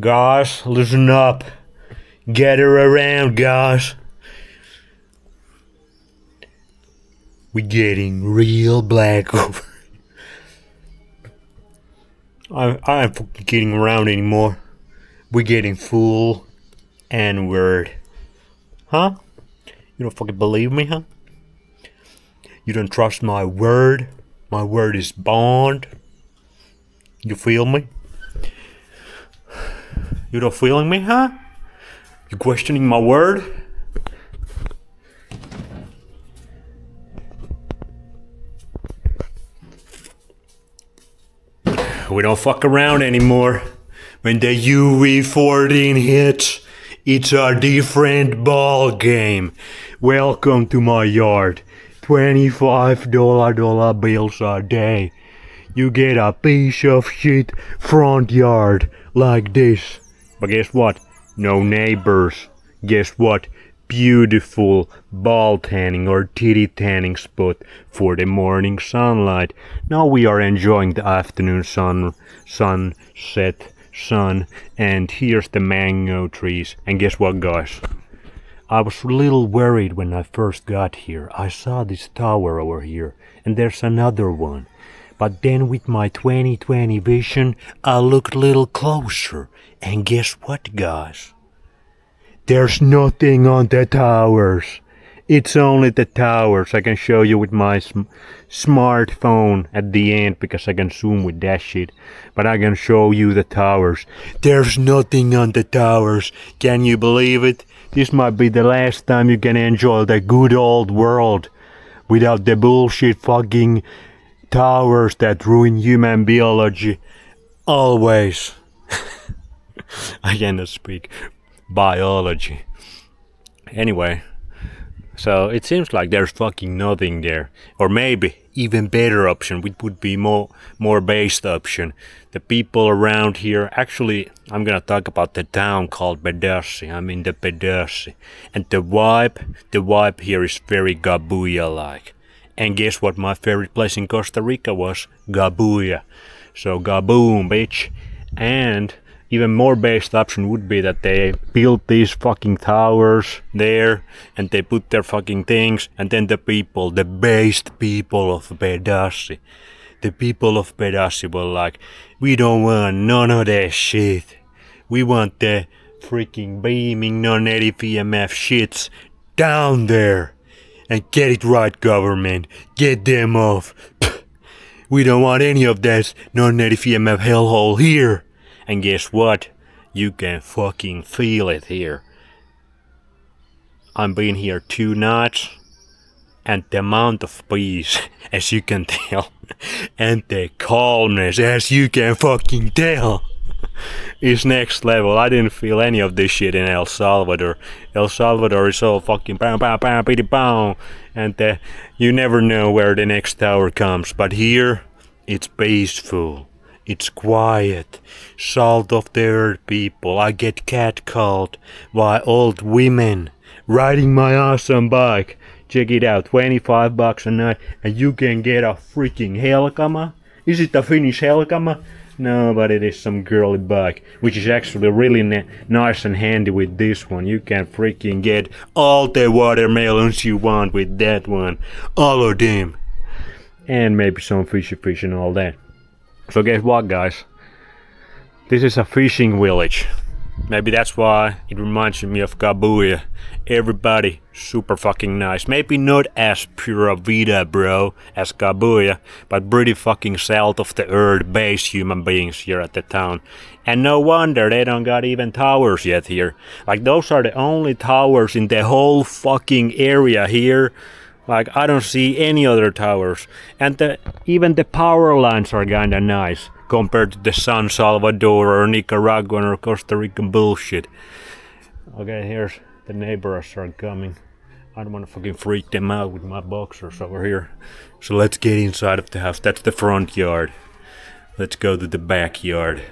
Guys, listen up. Gather around, guys. We're getting real black over. I ain't fucking kidding around anymore. We're getting full and word. Huh? You don't fucking believe me, huh? You don't trust my word? My word is bond. You feel me? You don't feeling me, huh? You questioning my word? We don't fuck around anymore. When the UV14 hits, it's a different ball game. Welcome to my yard. $25 bills a day. You get a piece of shit front yard like this. But guess what? No neighbors. Guess what? Beautiful ball tanning or titty tanning spot for the morning sunlight. Now we are enjoying the afternoon sunset, and here's the mango trees. And guess what, guys? I was a little worried when I first got here. I saw this tower over here, and there's another one. But then with my 20/20 vision, I looked a little closer. And guess what, guys? There's nothing on the towers. It's only the towers. I can show you with my smartphone at the end because I can zoom with that shit. But I can show you the towers. There's nothing on the towers. Can you believe it? This might be the last time you can enjoy the good old world without the bullshit fucking towers that ruin human biology. Always. I cannot speak biology. Anyway, so it seems like there's fucking nothing there. Or maybe even better option, which would be more based option. The people around here, actually, I'm gonna talk about the town called Pedasi. I'm in the Pedasi. And the vibe here is very Gabuya-like. And guess what my favorite place in Costa Rica was? Gabuya. So Gaboom, bitch. And even more based option would be that they built these fucking towers there and they put their fucking things, and then the people, the based people of Pedasi, the people of Pedasi were like, we don't want none of that shit. We want the freaking beaming non-native EMF shits down there. And get it right, government. Get them off. We don't want any of that non-native EMF hellhole here. And guess what? You can fucking feel it here. I've been here 2 nights, and the amount of peace, as you can tell, and the calmness, as you can fucking tell, is next level. I didn't feel any of this shit in El Salvador. El Salvador is all fucking pow pow pow pity pow, and you never know where the next tower comes. But here, it's peaceful. It's quiet, salt of the earth people. I get catcalled by old women riding my awesome bike. Check it out, $25 a night, and you can get a freaking Helkama. Is it a Finnish Helkama? No, but it is some girly bike, which is actually really nice and handy with this one. You can freaking get all the watermelons you want with that one. All of them. And maybe some fish and all that. So guess what, guys? This is a fishing village. Maybe that's why it reminds me of Gabuya. Everybody super fucking nice. Maybe not as pura vida, bro, as Gabuya, but pretty fucking salt of the earth base human beings here at the town. And no wonder they don't got even towers yet here. Like, those are the only towers in the whole fucking area here. Like, I don't see any other towers. And even the power lines are kinda nice compared to the San Salvador or Nicaraguan or Costa Rican bullshit. Okay, here's the neighbors are coming. I don't wanna fucking freak them out with my boxers over here. So let's get inside of the house. That's the front yard. Let's go to the backyard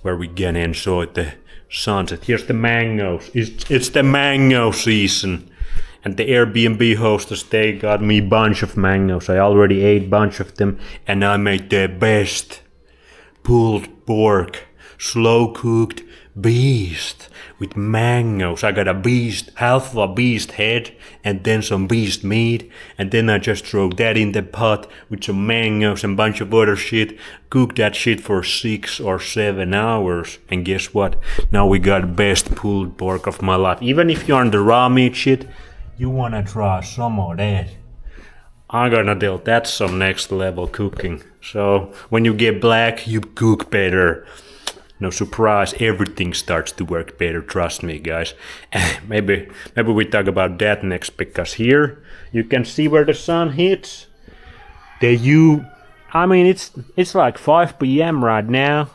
where we can enjoy the sunset. Here's the mangoes. It's the mango season. And the Airbnb hostess, they got me a bunch of mangoes. I already ate a bunch of them, and I made the best pulled pork slow cooked beast with mangoes. I got a beast, half of a beast head, and then some beast meat, and then I just throw that in the pot with some mangoes and bunch of other shit. Cook that shit for 6 or 7 hours, and guess what? Now we got best pulled pork of my life. Even if you're on the raw meat shit, you wanna try some of that. I'm gonna tell that's some next level cooking. So when you get black, you cook better. No surprise, everything starts to work better, trust me guys. maybe we talk about that next, because here you can see where the sun hits. It's like 5 p.m. right now,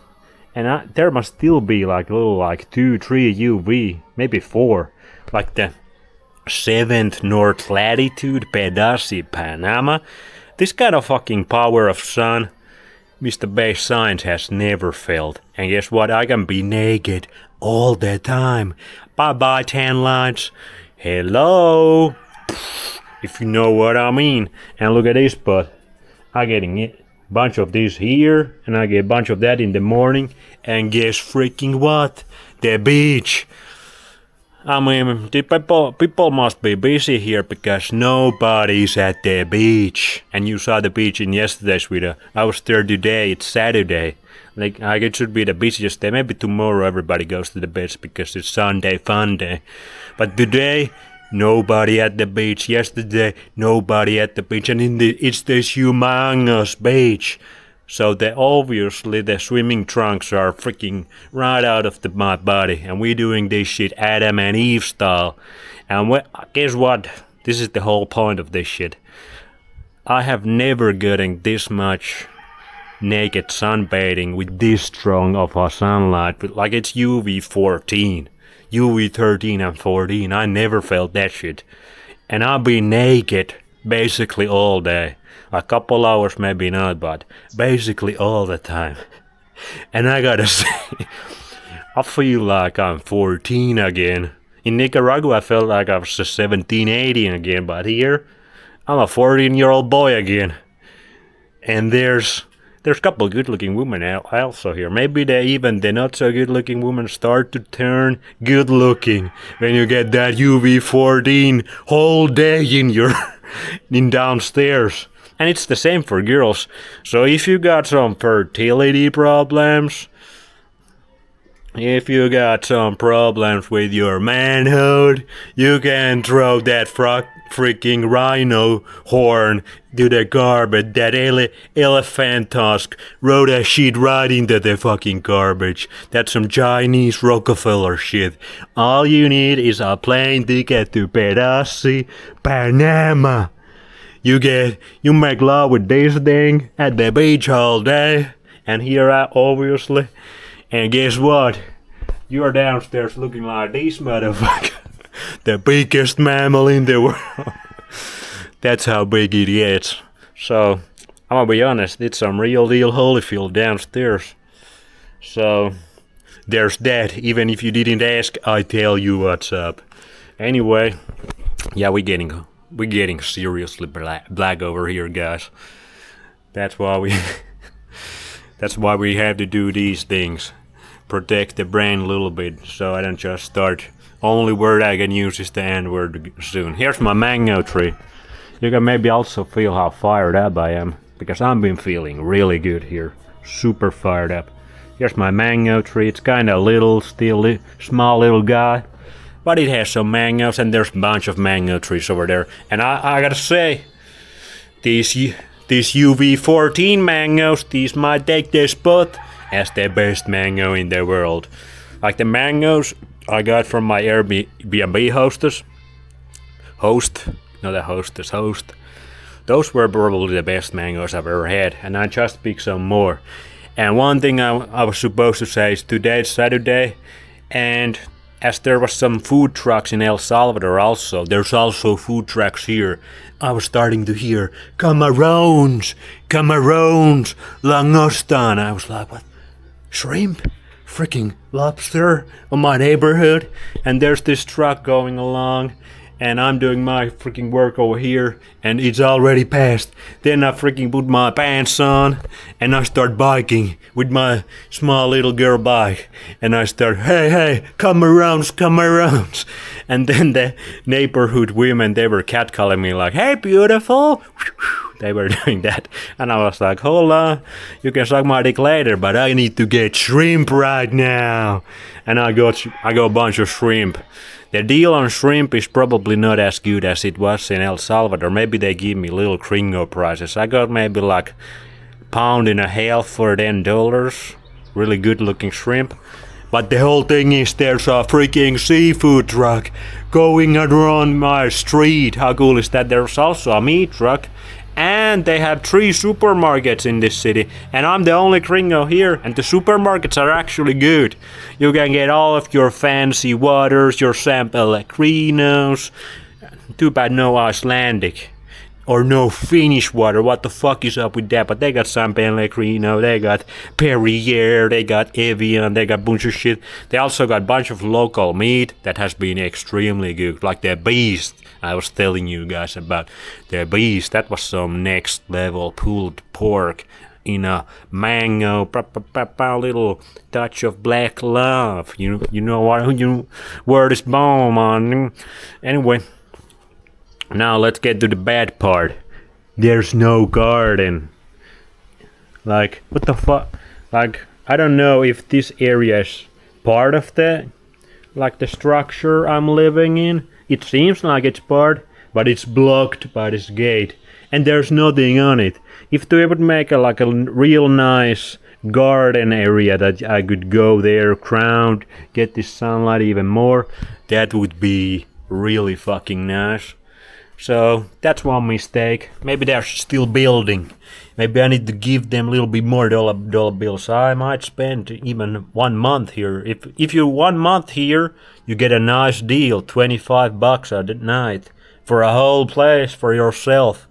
and there must still be like little like 2-3 UV, maybe 4, like the 7th north latitude, Pedasi Panama. This kind of fucking power of sun, Mr. Base Science has never felt. And guess what? I can be naked all the time. Bye bye tan lines. Hello. If you know what I mean. And look at this butt. I'm getting a bunch of this here, and I get a bunch of that in the morning. And guess freaking what? The beach. I mean, the people must be busy here because nobody's at the beach. And you saw the beach in yesterday's video. I was there today, it's Saturday. Like, it should be the busiest day. Maybe tomorrow everybody goes to the beach because it's Sunday fun day. But today, nobody at the beach. Yesterday, nobody at the beach. And it's this humongous beach. So obviously the swimming trunks are freaking right out of my body. And we're doing this shit Adam and Eve style. And guess what? This is the whole point of this shit. I have never gotten this much naked sunbathing with this strong of a sunlight. Like it's UV 14, UV 13 and 14. I never felt that shit. And I've been naked basically all day. A couple hours maybe not, but basically all the time. And I gotta say, I feel like I'm 14 again. In Nicaragua I felt like I was just 17, 18 again, but here I'm a 14-year-old boy again. And there's a couple good looking women also here. Maybe the not so good looking women start to turn good looking when you get that UV 14 whole day in downstairs. And it's the same for girls. So if you got some fertility problems, if you got some problems with your manhood, you can throw that freaking rhino horn to the garbage. That elephant tusk, throw that shit right into the fucking garbage. That's some Chinese Rockefeller shit. All you need is a plane ticket to Pedasi Panama. You make love with this thing at the beach all day, and here obviously, and guess what? You're downstairs looking like this motherfucker, the biggest mammal in the world. That's how big it gets. So, I'm gonna be honest, it's some real deal Holyfield downstairs. So, there's that. Even if you didn't ask, I tell you what's up. Anyway, yeah, we're getting seriously black over here, guys. That's why we have to do these things. Protect the brain a little bit, so I don't just start. Only word I can use is the N-word soon. Here's my mango tree. You can maybe also feel how fired up I am, because I've been feeling really good here. Super fired up. Here's my mango tree. It's kinda little, still small little guy. But it has some mangoes, and there's a bunch of mango trees over there. And I gotta say, these UV 14 mangoes, these might take their spot as the best mango in the world. Like the mangoes I got from my Airbnb host. Those were probably the best mangoes I've ever had, and I just picked some more. And one thing I was supposed to say is today's Saturday, and as there was some food trucks in El Salvador also, there's also food trucks here. I was starting to hear, camarones, langostan. I was like, what? Shrimp? Freaking lobster on my neighborhood? And there's this truck going along, and I'm doing my freaking work over here, and it's already past. Then I freaking put my pants on, and I start biking with my small little girl bike, and I start, hey, come around. And then the neighborhood women, they were catcalling me like, hey, beautiful. They were doing that, and I was like, hold on, you can suck my dick later, but I need to get shrimp right now. And I got a bunch of shrimp. The deal on shrimp is probably not as good as it was in El Salvador. Maybe they give me little gringo prices. I got maybe like £1.50 for $10. Really good looking shrimp. But the whole thing is there's a freaking seafood truck going around my street. How cool is that? There's also a meat truck. And they have 3 supermarkets in this city, and I'm the only gringo here, and the supermarkets are actually good. You can get all of your fancy waters, your San Pellegrinos. Too bad no Icelandic. Or no Finnish water, what the fuck is up with that? But they got San Pellegrino, they got Perrier, they got Evian, they got a bunch of shit. They also got a bunch of local meat that has been extremely good, like the Beast. I was telling you guys about the Beast. That was some next level pulled pork in a mango, little touch of black love. You know what? Word is bomb on. Anyway. Now let's get to the bad part. There's no garden. Like, what the fuck? Like, I don't know if this area is part of the structure I'm living in. It seems like it's part, but it's blocked by this gate. And there's nothing on it. If they would make a real nice garden area that I could go there, ground, get this sunlight even more, that would be really fucking nice. So that's one mistake. Maybe they're still building. Maybe I need to give them a little bit more dollar bills. I might spend even 1 month here. If you're 1 month here, you get a nice deal, $25 a night for a whole place for yourself.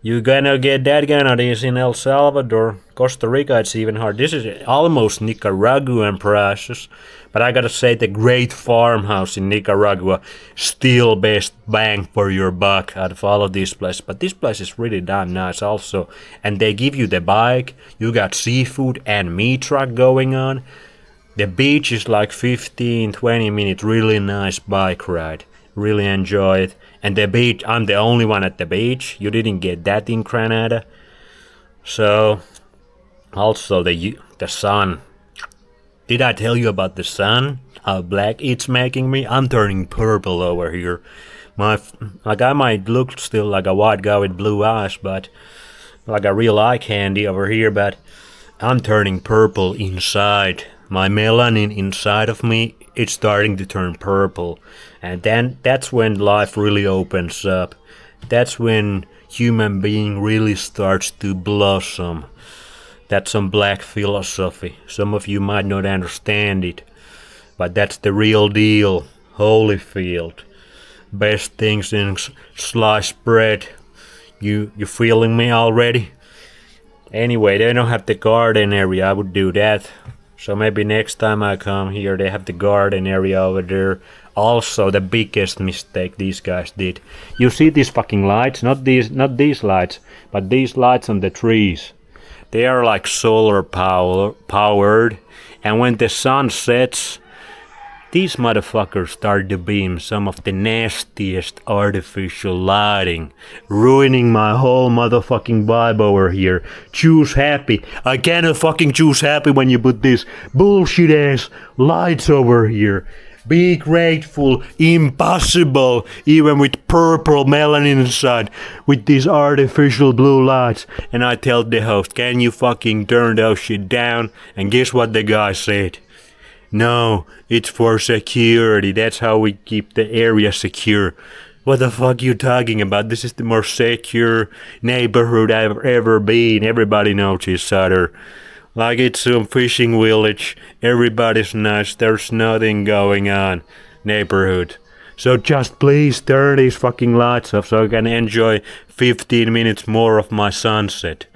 You're gonna get that kind of this in El Salvador. Costa Rica, it's even hard. This is almost Nicaraguan prices. But I gotta say, the great farmhouse in Nicaragua, still best bang for your buck out of all of these places. But this place is really damn nice also. And they give you the bike, you got seafood and meat truck going on. The beach is like 15-20 minutes, really nice bike ride. Really enjoy it. And the beach, I'm the only one at the beach. You didn't get that in Granada. So, also the sun. Did I tell you about the sun? How black it's making me? I'm turning purple over here. I might look still like a white guy with blue eyes, but like a real eye candy over here, but I'm turning purple inside. My melanin inside of me, it's starting to turn purple. And then that's when life really opens up. That's when human being really starts to blossom. That's some black philosophy. Some of you might not understand it, but that's the real deal. Holyfield. Best things in sliced bread. You feeling me already? Anyway, they don't have the garden area. I would do that. So maybe next time I come here, they have the garden area over there. Also, the biggest mistake these guys did. You see these fucking lights? Not these lights, but these lights on the trees. They are like solar powered, and when the sun sets, these motherfuckers start to beam some of the nastiest artificial lighting, ruining my whole motherfucking vibe over here. Choose happy. I cannot fucking choose happy when you put these bullshit ass lights over here. Be grateful, impossible, even with purple melanin inside, with these artificial blue lights. And I tell the host, can you fucking turn those shit down? And guess what the guy said? No, it's for security. That's how we keep the area secure. What the fuck you talking about? This is the most secure neighborhood I've ever been. Everybody knows each other. Like it's some fishing village. Everybody's nice. There's nothing going on. Neighborhood. So just please turn these fucking lights off so I can enjoy 15 minutes more of my sunset.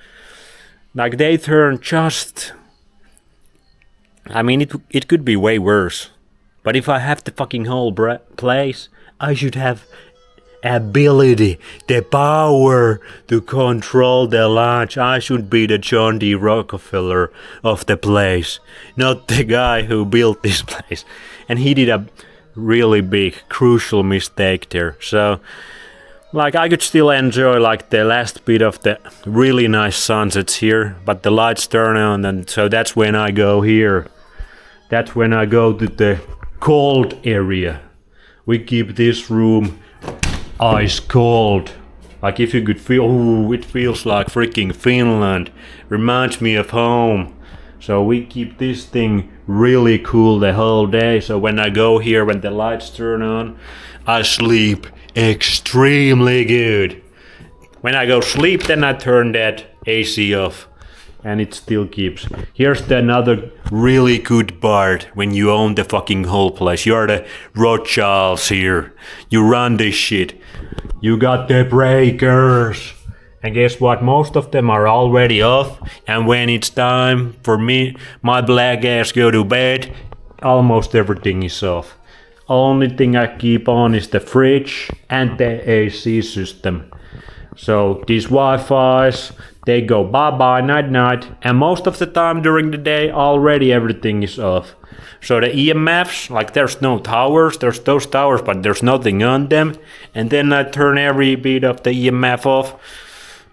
Like they turn just... I mean, it could be way worse. But if I have the fucking whole place, I should have ability, the power to control the lunch. I should be the John D. Rockefeller of the place, not the guy who built this place. And he did a really big, crucial mistake there. So, like, I could still enjoy, like, the last bit of the really nice sunsets here, but the lights turn on, and so that's when I go here. That's when I go to the cold area. We keep this room ice cold. Like, if you could feel, oh, it feels like freaking Finland. Reminds me of home. So we keep this thing really cool the whole day. So when I go here, when the lights turn on, I sleep extremely good. When I go sleep, then I turn that AC off. And it still keeps. Here's another really good part when you own the fucking whole place. You're the Rothschilds here. You run this shit. You got the breakers. And guess what? Most of them are already off. And when it's time for me, my black ass go to bed, almost everything is off. Only thing I keep on is the fridge and the AC system. So these Wi-Fi's, they go bye-bye, night-night, and most of the time during the day already everything is off. So the EMFs, like there's no towers, there's those towers but there's nothing on them, and then I turn every bit of the EMF off.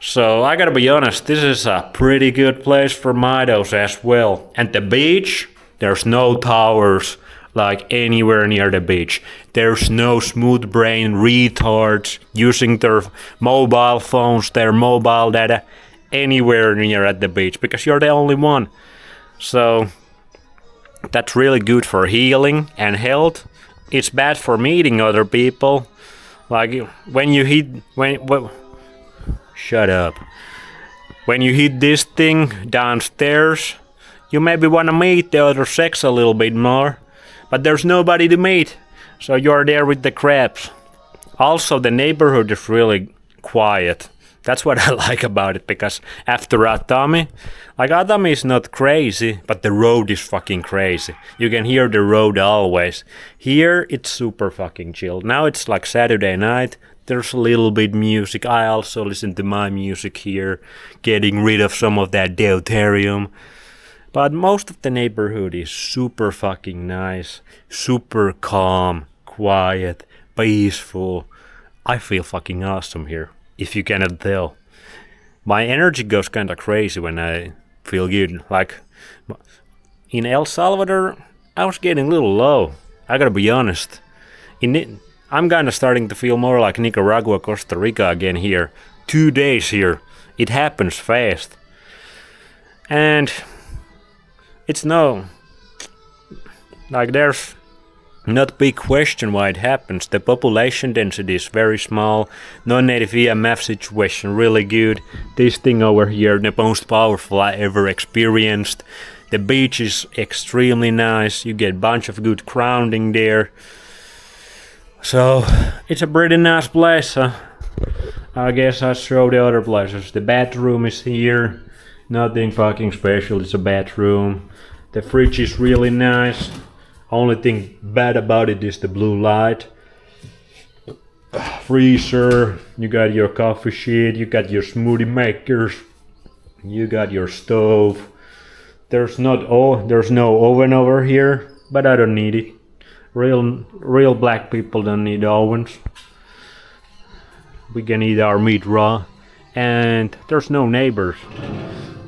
So I gotta be honest, this is a pretty good place for Midos as well. And the beach, there's no towers like anywhere near the beach. There's no smooth brain retards using their mobile phones, their mobile data anywhere near at the beach because you're the only one. So that's really good for healing and health. It's bad for meeting other people. Like when you hit shut up. When you hit this thing downstairs, you maybe want to meet the other sex a little bit more. But there's nobody to meet, so you're there with the crabs. Also, the neighborhood is really quiet. That's what I like about it, because after Atami, like Atami is not crazy, but the road is fucking crazy. You can hear the road always. Here, it's super fucking chill. Now it's like Saturday night. There's a little bit music. I also listen to my music here, getting rid of some of that deuterium. But most of the neighborhood is super fucking nice, super calm, quiet, peaceful. I feel fucking awesome here, if you cannot tell. My energy goes kinda crazy when I feel good. Like, in El Salvador, I was getting a little low. I gotta be honest. I'm kinda starting to feel more like Nicaragua, Costa Rica again here. 2 days here. It happens fast. And it's no, like there's not big question why it happens. The population density is very small. Non-native EMF situation really good. This thing over here, the most powerful I ever experienced. The beach is extremely nice. You get a bunch of good grounding there. So it's a pretty nice place. I guess I show the other places. The bathroom is here. Nothing fucking special. It's a bathroom. The fridge is really nice. Only thing bad about it is the blue light. Freezer. You got your coffee sheet. You got your smoothie makers. You got your stove. There's no oven over here, but I don't need it. Real black people don't need ovens. We can eat our meat raw. And there's no neighbors.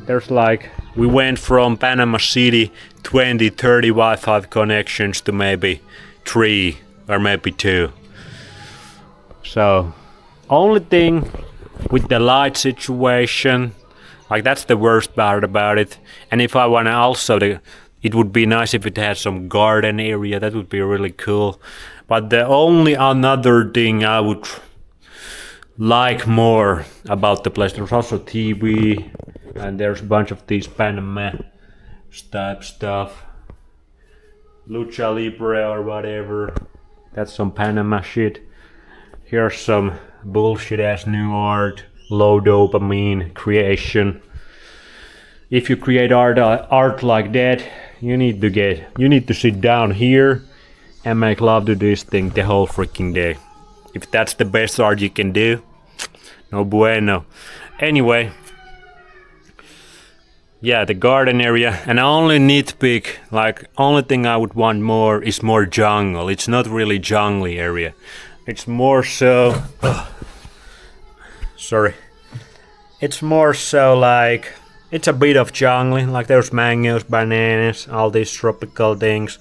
There's like, we went from Panama City 20, 30 Wi-Fi connections to maybe 3 or maybe 2. So, only thing with the light situation, like that's the worst part about it. And if I wanna also, it would be nice if it had some garden area, that would be really cool. But the only another thing I would like more about the place, there's also TV, and there's a bunch of these Panama type stuff. Lucha Libre or whatever. That's some Panama shit. Here's some bullshit ass new art. Low dopamine creation. If you create art like that, you need to sit down here and make love to this thing the whole freaking day. If that's the best art you can do, no bueno. Anyway, yeah, the garden area, and I only nitpick, like, only thing I would want more is more jungle. It's not really jungly area. It's more so, sorry. It's more so like, it's a bit of jungly, like there's mangoes, bananas, all these tropical things.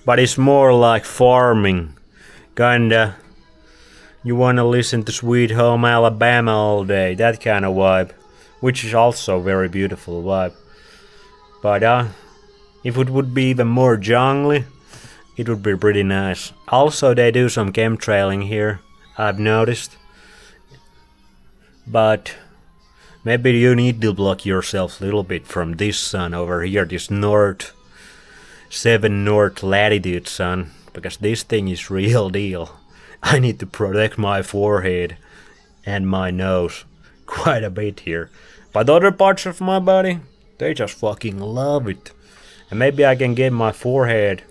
But it's more like farming, kinda. You wanna listen to Sweet Home Alabama all day, that kind of vibe. Which is also very beautiful vibe. But if it would be even more jungly, it would be pretty nice. Also, they do some chemtrailing here, I've noticed. But maybe you need to block yourself a little bit from this sun over here, this 7 north latitude sun, because this thing is real deal. I need to protect my forehead and my nose quite a bit here. But other parts of my body, they just fucking love it. And maybe I can get my forehead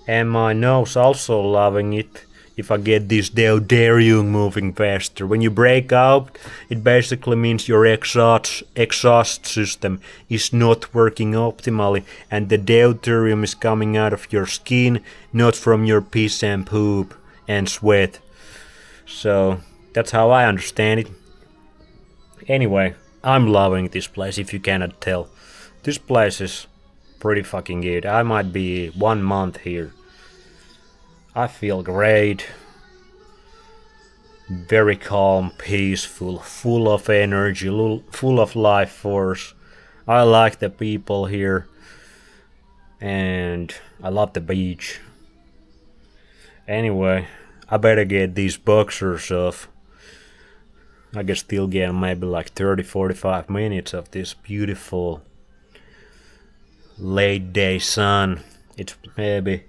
and my nose also loving it if I get this deuterium moving faster. When you break out, it basically means your exhaust system is not working optimally, and the deuterium is coming out of your skin, not from your piss and poop and sweat. So that's how I understand it. Anyway, I'm loving this place, if you cannot tell. This place is pretty fucking good. I might be 1 month here. I feel great. Very calm, peaceful, full of energy, full of life force. I like the people here. And I love the beach. Anyway, I better get these boxers off. I can still get maybe like 30-45 minutes of this beautiful late day sun. It's maybe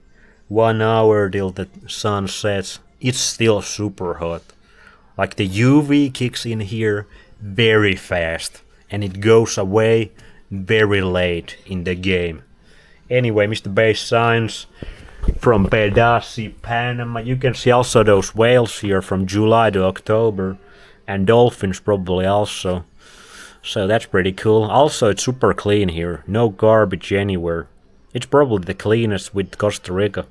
1 hour till the sun sets. It's still super hot. Like the UV kicks in here very fast and it goes away very late in the game. Anyway, Mr. Base Science from Pedasi Panama. You can see also those whales here from July to October, and dolphins probably also. So that's pretty cool. Also, it's super clean here. No garbage anywhere. It's probably the cleanest with Costa Rica.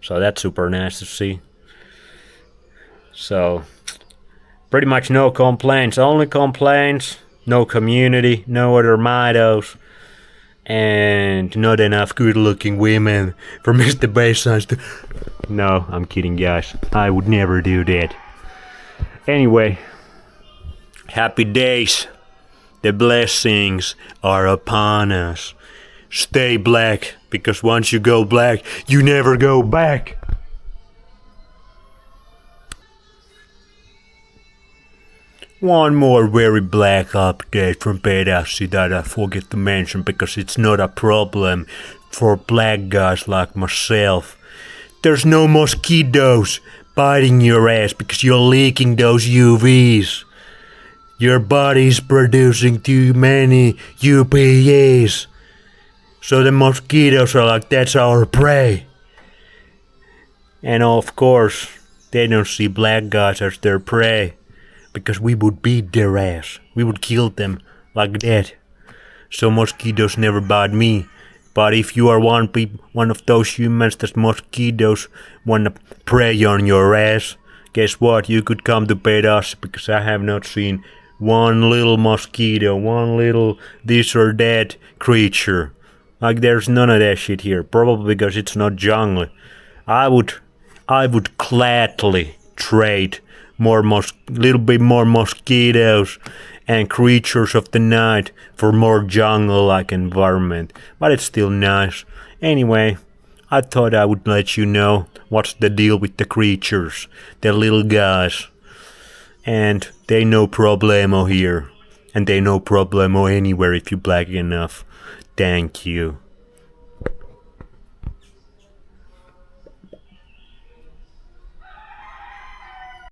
So that's super nice to see. So, pretty much no complaints. Only complaints, no community, no other Midos, and not enough good-looking women for Mr. Bassons to... No, I'm kidding, guys. I would never do that. Anyway, happy days. The blessings are upon us. Stay black, because once you go black, you never go back. One more very black update from Pedasi that I forget to mention because it's not a problem for black guys like myself. There's no mosquitoes biting your ass because you're leaking those UVs. Your body's producing too many UPAs. So the mosquitoes are like, that's our prey. And of course, they don't see black guys as their prey. Because we would beat their ass. We would kill them like that. So mosquitoes never bite me. But if you are one of those humans that mosquitoes wanna prey on your ass, guess what? You could come to Pedasi, because I have not seen one little mosquito, one little this or that creature. Like there's none of that shit here. Probably because it's not jungle. I would gladly trade little bit more mosquitoes and creatures of the night for more jungle-like environment, but it's still nice. Anyway, I thought I would let you know what's the deal with the creatures, the little guys, and they no problemo here, and they no problemo anywhere if you black enough. Thank you.